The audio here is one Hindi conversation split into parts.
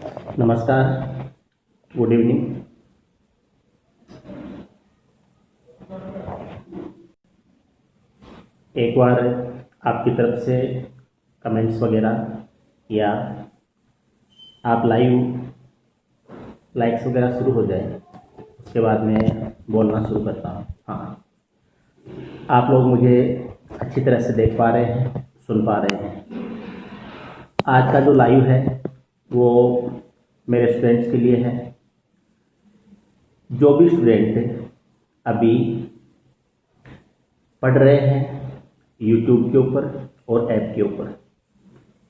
नमस्कार, गुड इवनिंग। एक बार आपकी तरफ से कमेंट्स वगैरह या आप लाइक्स वगैरह शुरू हो जाए, उसके बाद मैं बोलना शुरू करता हूँ। हाँ, आप लोग मुझे अच्छी तरह से देख पा रहे हैं, सुन पा रहे हैं। आज का जो लाइव है वो मेरे स्टूडेंट्स के लिए है। जो भी स्टूडेंट अभी पढ़ रहे हैं यूट्यूब के ऊपर और ऐप के ऊपर,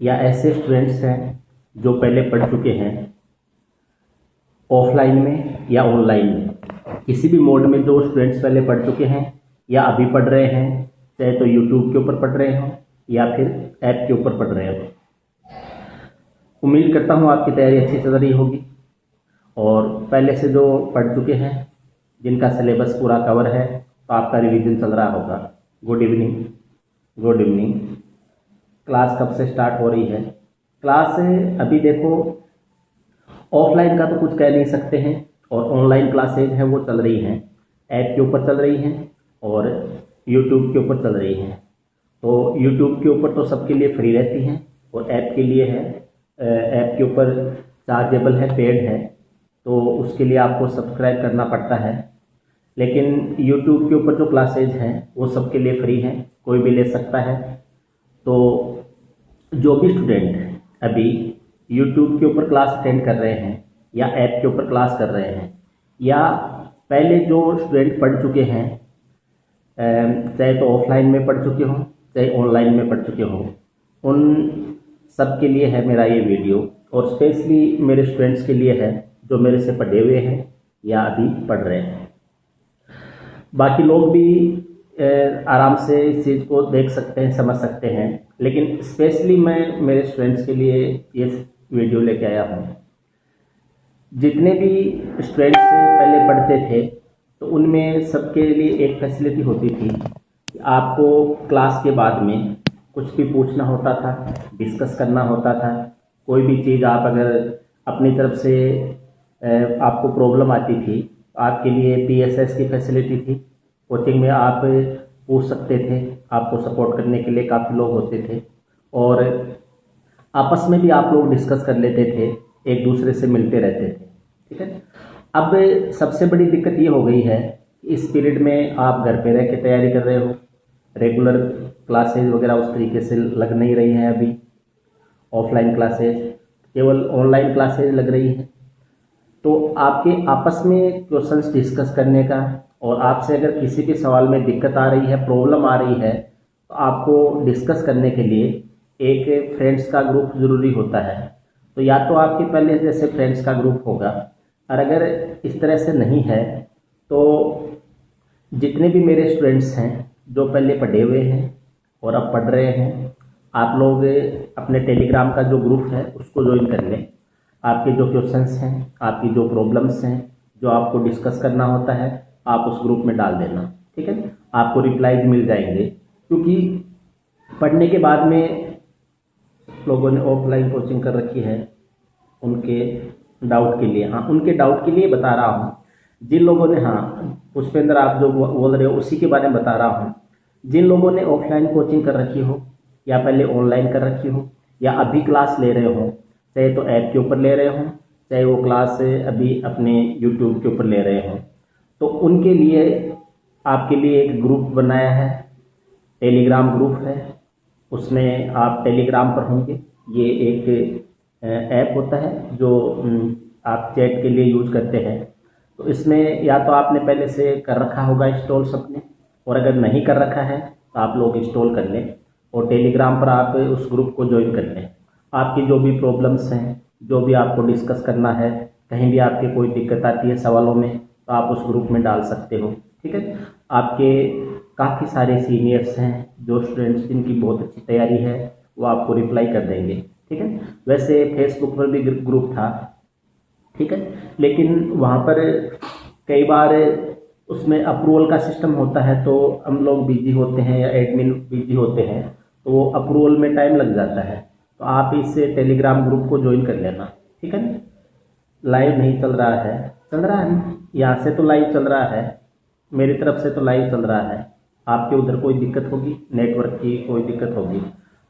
या ऐसे स्टूडेंट्स हैं जो पहले पढ़ चुके हैं ऑफलाइन में या ऑनलाइन में, किसी भी मोड में जो स्टूडेंट्स पहले पढ़ चुके हैं या अभी पढ़ रहे हैं, चाहे तो यूट्यूब के ऊपर पढ़ रहे हो या फिर ऐप के ऊपर पढ़ रहे हो। उम्मीद करता हूँ आपकी तैयारी अच्छी चल रही होगी। और पहले से जो पढ़ चुके हैं, जिनका सिलेबस पूरा कवर है, तो आपका रिवीजन चल रहा होगा। Good evening, good evening. Class कब से स्टार्ट हो रही है? क्लास अभी देखो, ऑफलाइन का तो कुछ कह नहीं सकते हैं, और ऑनलाइन क्लासेज हैं वो चल रही हैं, ऐप के ऊपर चल रही हैं और यूट्यूब के ऊपर चल रही हैं। तो यूट्यूब के ऊपर तो सबके लिए फ्री रहती हैं, और ऐप के लिए है, ऐप के ऊपर चार्जेबल है, पेड है, तो उसके लिए आपको सब्सक्राइब करना पड़ता है। लेकिन यूट्यूब के ऊपर जो क्लासेज हैं वो सबके लिए फ्री हैं, कोई भी ले सकता है। तो जो भी स्टूडेंट अभी यूट्यूब के ऊपर क्लास अटेंड कर रहे हैं या ऐप के ऊपर क्लास कर रहे हैं, या पहले जो स्टूडेंट पढ़ चुके हैं, चाहे तो ऑफलाइन में पढ़ चुके हों चाहे ऑनलाइन में पढ़ चुके हों, उन सब के लिए है मेरा ये वीडियो। और स्पेशली मेरे स्टूडेंट्स के लिए है जो मेरे से पढ़े हुए हैं या अभी पढ़ रहे हैं। बाकी लोग भी आराम से इस चीज़ को देख सकते हैं, समझ सकते हैं, लेकिन स्पेशली मैं मेरे स्टूडेंट्स के लिए ये वीडियो लेके आया हूँ। जितने भी स्टूडेंट्स पहले पढ़ते थे तो उनमें सबके लिए एक फैसिलिटी होती थी कि आपको क्लास के बाद में कुछ भी पूछना होता था, डिस्कस करना होता था। कोई भी चीज़ आप अगर अपनी तरफ से आपको प्रॉब्लम आती थी, आपके लिए PSS की फैसिलिटी थी। कोचिंग में आप पूछ सकते थे, आपको सपोर्ट करने के लिए काफ़ी लोग होते थे, और आपस में भी आप लोग डिस्कस कर लेते थे, एक दूसरे से मिलते रहते थे। ठीक है। अब सबसे बड़ी दिक्कत ये हो गई है कि इस पीरियड में आप घर पे रह के तैयारी कर रहे हो, रेगुलर क्लासेज वगैरह उस तरीके से लग नहीं रही हैं। अभी ऑफलाइन क्लासेज, केवल ऑनलाइन क्लासेज लग रही हैं। तो आपके आपस में क्वेश्चंस डिस्कस करने का, और आपसे अगर किसी भी सवाल में दिक्कत आ रही है, प्रॉब्लम आ रही है, तो आपको डिस्कस करने के लिए एक फ्रेंड्स का ग्रुप ज़रूरी होता है। तो या तो आपके पहले जैसे फ्रेंड्स का ग्रुप होगा, और अगर इस तरह से नहीं है तो जितने भी मेरे स्टूडेंट्स हैं जो पहले पढ़े हुए हैं और अब पढ़ रहे हैं, आप लोग अपने टेलीग्राम का जो ग्रुप है उसको ज्वाइन कर लें। आपके जो क्वेश्चंस हैं, आपकी जो प्रॉब्लम्स हैं, जो आपको डिस्कस करना होता है, आप उस ग्रुप में डाल देना। ठीक है। आपको रिप्लाईज मिल जाएंगे, क्योंकि पढ़ने के बाद में लोगों ने ऑफलाइन कोचिंग कर रखी है, उनके डाउट के लिए, हाँ उनके डाउट के लिए बता रहा हूँ। जिन लोगों ने, हाँ पुष्पेंद्र आप जो बोल रहे हो उसी के बारे में बता रहा हूँ। जिन लोगों ने ऑफलाइन कोचिंग कर रखी हो, या पहले ऑनलाइन कर रखी हो, या अभी क्लास ले रहे हो, चाहे तो ऐप के ऊपर ले रहे हो, चाहे वो क्लास अभी अपने यूट्यूब के ऊपर ले रहे हो, तो उनके लिए आपके लिए एक ग्रुप बनाया है, टेलीग्राम ग्रुप है। उसमें आप टेलीग्राम पर होंगे। ये एक ऐप होता है जो आप चैट के लिए यूज करते हैं। तो इसमें या तो आपने पहले से कर रखा होगा इंस्टॉल सबने, और अगर नहीं कर रखा है तो आप लोग इंस्टॉल कर लें, और टेलीग्राम पर आप उस ग्रुप को ज्वाइन कर लें। आपकी जो भी प्रॉब्लम्स हैं, जो भी आपको डिस्कस करना है, कहीं भी आपकी कोई दिक्कत आती है सवालों में, तो आप उस ग्रुप में डाल सकते हो। ठीक है। आपके काफ़ी सारे सीनियर्स हैं, जो स्टूडेंट्स जिनकी बहुत अच्छी तैयारी है, वो आपको रिप्लाई कर देंगे। ठीक है। वैसे फेसबुक पर भी ग्रुप था, ठीक है, लेकिन वहाँ पर कई बार उसमें अप्रूवल का सिस्टम होता है, तो हम लोग बिजी होते हैं या एडमिन बिजी होते हैं, तो वो अप्रूवल में टाइम लग जाता है। तो आप इस टेलीग्राम ग्रुप को ज्वाइन कर लेना। ठीक है ना। लाइव नहीं चल रहा है, चल रहा है ना, यहाँ से तो लाइव चल रहा है, मेरी तरफ से तो लाइव चल रहा है। आपके उधर कोई दिक्कत होगी, नेटवर्क की कोई दिक्कत होगी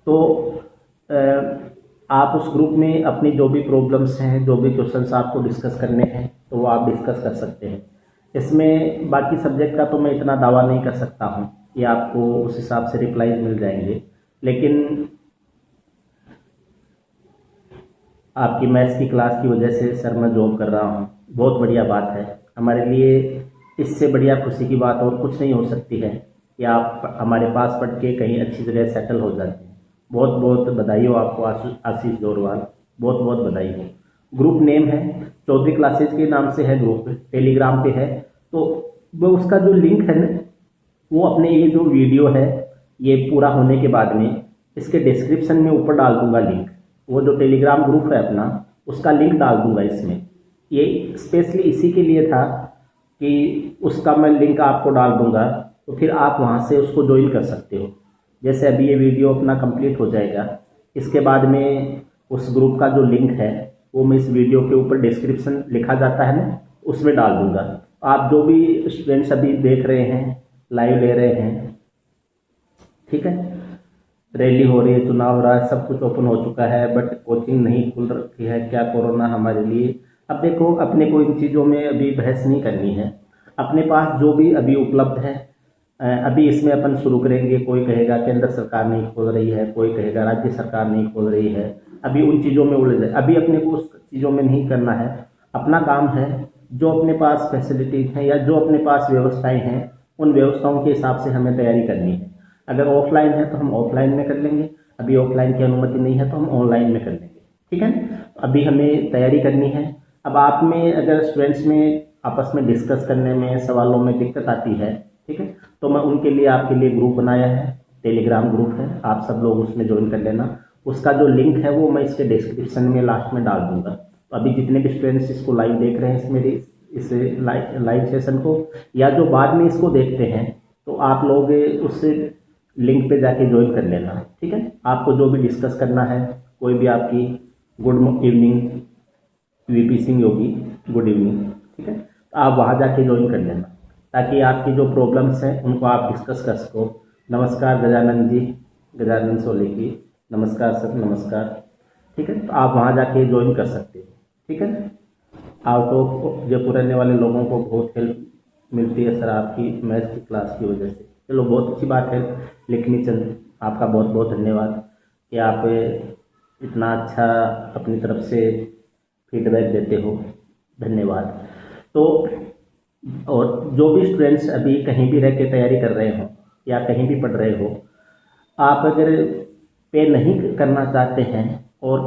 तो आप उस ग्रुप में अपनी जो भी प्रॉब्लम्स हैं, जो भी क्वेश्चंस आपको डिस्कस करने हैं तो वो आप डिस्कस कर सकते हैं। इसमें बाकी सब्जेक्ट का तो मैं इतना दावा नहीं कर सकता हूँ कि आपको उस हिसाब से रिप्लाईज मिल जाएंगे, लेकिन आपकी मैथ्स की क्लास की वजह से सर मैं जॉब कर रहा हूँ, बहुत बढ़िया बात है। हमारे लिए इससे बढ़िया खुशी की बात और कुछ नहीं हो सकती है कि आप हमारे पास पढ़ के कहीं अच्छी जगह सेटल हो जाते हैं। बहुत बहुत बधाई हो आपको आशीष जोरवाल, बहुत बहुत बधाई हो। ग्रुप नेम है चौधरी क्लासेज के नाम से है, ग्रुप टेलीग्राम पे है, तो वो उसका जो लिंक है ना, वो अपने ये जो वीडियो है ये पूरा होने के बाद में इसके डिस्क्रिप्शन में ऊपर डाल दूंगा लिंक। वो जो टेलीग्राम ग्रुप है अपना, उसका लिंक डाल दूंगा इसमें। ये स्पेशली इसी के लिए था कि उसका मैं लिंक आपको डाल दूंगा, तो फिर आप वहाँ से उसको ज्वाइन कर सकते हो। जैसे अभी ये वीडियो अपना कंप्लीट हो जाएगा, इसके बाद में उस ग्रुप का जो लिंक है वो मैं इस वीडियो के ऊपर डिस्क्रिप्शन लिखा जाता है ना, उसमें डाल दूंगा। आप जो भी स्टूडेंट्स अभी देख रहे हैं, लाइव ले रहे हैं, ठीक है, रैली हो रही है, चुनाव हो रहा है, सब कुछ ओपन हो चुका है, बट कोचिंग नहीं खुल रखी है, क्या कोरोना हमारे लिए। अब देखो, अपने को इन चीज़ों में अभी बहस नहीं करनी है। अपने पास जो भी अभी उपलब्ध है अभी इसमें अपन शुरू करेंगे। कोई कहेगा केंद्र सरकार नहीं खोल रही है, कोई कहेगा राज्य सरकार नहीं खोल रही है, अभी उन चीज़ों में उलझ जाए। अभी अपने को उस चीज़ों में नहीं करना है। अपना काम है जो अपने पास फैसिलिटीज हैं या जो अपने पास व्यवस्थाएं हैं, उन व्यवस्थाओं के हिसाब से हमें तैयारी करनी है। अगर ऑफलाइन है तो हम ऑफलाइन में कर लेंगे, अभी ऑफलाइन की अनुमति नहीं है तो हम ऑनलाइन में कर लेंगे, ठीक है। अभी हमें तैयारी करनी है। अब आप में अगर स्टूडेंट्स में आपस में डिस्कस करने में, सवालों में दिक्कत आती है, ठीक है, तो मैं उनके लिए आपके लिए ग्रुप बनाया है, टेलीग्राम ग्रुप है, आप सब लोग उसमें ज्वाइन कर लेना। उसका जो लिंक है वो मैं इसके डिस्क्रिप्शन में लास्ट में डाल दूंगा। तो अभी जितने भी स्टूडेंट्स इसको लाइव देख रहे हैं, इस मेरी इस लाइव सेशन को, या जो बाद में इसको देखते हैं, तो आप लोग उस लिंक पे जाके ज्वाइन कर लेना, ठीक है। आपको जो भी डिस्कस करना है, कोई भी आपकी गुड इवनिंग वीपी सिंह योगी, गुड इवनिंग, ठीक है, तो आप वहाँ जाके ज्वाइन कर लेना ताकि आपकी जो प्रॉब्लम्स हैं उनको आप डिस्कस कर सको। नमस्कार गजानंद जी, गजानंद सोलेकी, नमस्कार सर, नमस्कार, ठीक है। तो आप वहाँ जाके ज्वाइन कर सकते हो, ठीक है। आउट ऑफ जयपुर रहने वाले लोगों को बहुत हेल्प मिलती है सर आपकी मैथ्स की क्लास की वजह से। चलो, बहुत अच्छी बात है। लेखनी चंद, आपका बहुत बहुत धन्यवाद कि आप इतना अच्छा अपनी तरफ से फीडबैक देते हो, धन्यवाद। तो और जो भी स्टूडेंट्स अभी कहीं भी रह के तैयारी कर रहे हो या कहीं भी पढ़ रहे हो, आप अगर पे नहीं करना चाहते हैं और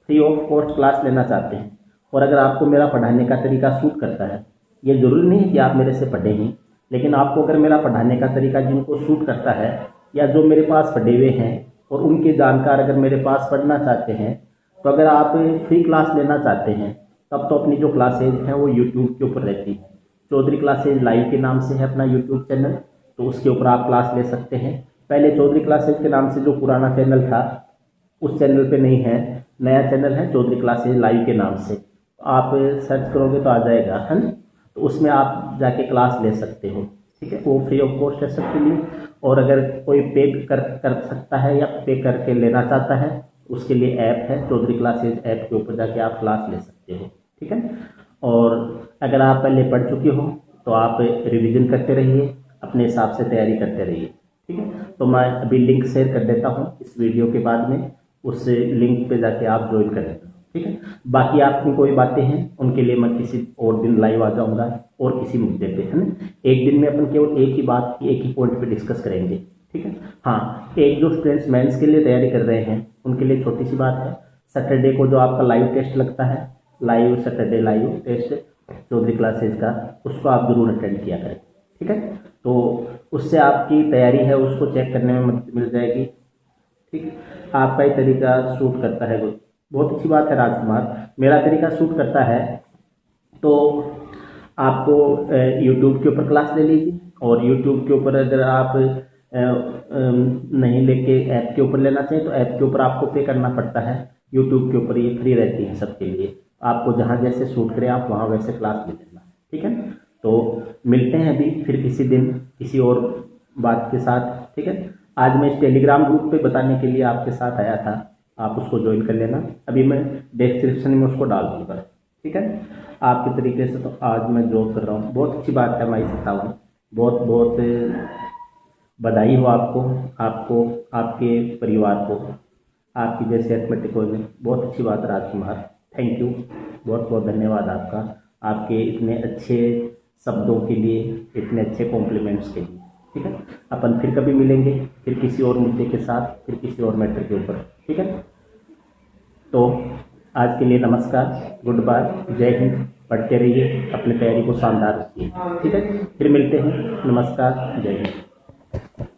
फ्री ऑफ कॉस्ट क्लास लेना चाहते हैं, और अगर आपको मेरा पढ़ाने का तरीका सूट करता है, ये ज़रूरी नहीं है कि आप मेरे से पढ़े ही, लेकिन आपको अगर मेरा पढ़ाने का तरीका जिनको सूट करता है, या जो मेरे पास पढ़े हुए हैं और उनके जानकार अगर मेरे पास पढ़ना चाहते हैं, तो अगर आप फ्री क्लास लेना चाहते हैं, तब तो अपनी जो क्लासेज हैं वो यूट्यूब के ऊपर रहती हैं। चौधरी क्लासेज लाइव के नाम से है अपना यूट्यूब चैनल, तो उसके ऊपर आप क्लास ले सकते हैं। पहले चौधरी क्लासेज के नाम से जो पुराना चैनल था, उस चैनल पे नहीं है, नया चैनल है चौधरी क्लासेज लाइव के नाम से। आप सर्च करोगे तो आ जाएगा, है ना, तो उसमें आप जाके क्लास ले सकते हो, ठीक है। वो फ्री ऑफ कॉस्ट है सबके लिए। और अगर कोई पे कर सकता है या पे करके लेना चाहता है, उसके लिए ऐप है चौधरी क्लासेज, ऐप के ऊपर जाके आप क्लास ले सकते हो, ठीक है। और अगर आप पहले पढ़ चुके हो तो आप रिवीजन करते रहिए, अपने हिसाब से तैयारी करते रहिए, ठीक है। तो मैं अभी लिंक शेयर कर देता हूँ इस वीडियो के बाद में, उस लिंक पे जाके आप ज्वाइन कर लेना, ठीक है। बाकी आपकी कोई बातें हैं उनके लिए मैं किसी और दिन लाइव आ जाऊँगा और किसी मुद्दे पे, है ना। एक दिन में अपन केवल एक ही बात, एक ही पॉइंट पे डिस्कस करेंगे, ठीक है। हाँ, एक जो स्टूडेंट्स मेंस के लिए तैयारी कर रहे हैं उनके लिए छोटी सी बात है, सैटरडे को जो आपका लाइव टेस्ट लगता है, live Saturday live test Chaudhary classes का, उसको आप जरूर अटेंड किया करें, ठीक है। तो उससे आपकी तैयारी है उसको चेक करने में मदद मिल जाएगी, ठीक है। आपका ही तरीका सूट करता है, बहुत अच्छी बात है राजकुमार, मेरा तरीका सूट करता है तो आपको यूट्यूब के ऊपर क्लास ले लीजिए। और यूट्यूब के ऊपर अगर आप नहीं लेके ऐप के ऊपर लेना चाहिए तो ऐप के ऊपर आपको पे करना पड़ता है, यूट्यूब के ऊपर ये फ्री रहती है सबके लिए, आपको जहाँ जैसे सूट करे आप वहाँ वैसे क्लास ले लेना, ठीक है। तो मिलते हैं अभी फिर किसी दिन किसी और बात के साथ, ठीक है। आज मैं इस टेलीग्राम ग्रुप पे बताने के लिए आपके साथ आया था, आप उसको ज्वाइन कर लेना, अभी मैं डिस्क्रिप्शन में उसको डाल दूँगा, ठीक है। आपके तरीके से तो आज मैं जॉब कर रहा हूँ, बहुत अच्छी बात है माई 57, बहुत बहुत बधाई हो आपको, आपको, आपके परिवार को, आपकी जैसे अथमेटिक में बहुत अच्छी बात है राजकुमार, थैंक यू, बहुत बहुत धन्यवाद आपका, आपके इतने अच्छे शब्दों के लिए, इतने अच्छे कॉम्प्लीमेंट्स के लिए, ठीक है। अपन फिर कभी मिलेंगे, फिर किसी और मुद्दे के साथ, फिर किसी और मैटर के ऊपर, ठीक है। तो आज के लिए नमस्कार, गुड बाय, जय हिंद, पढ़ते रहिए, अपनी तैयारी को शानदार रखिए, ठीक है। फिर मिलते हैं, नमस्कार, जय हिंद।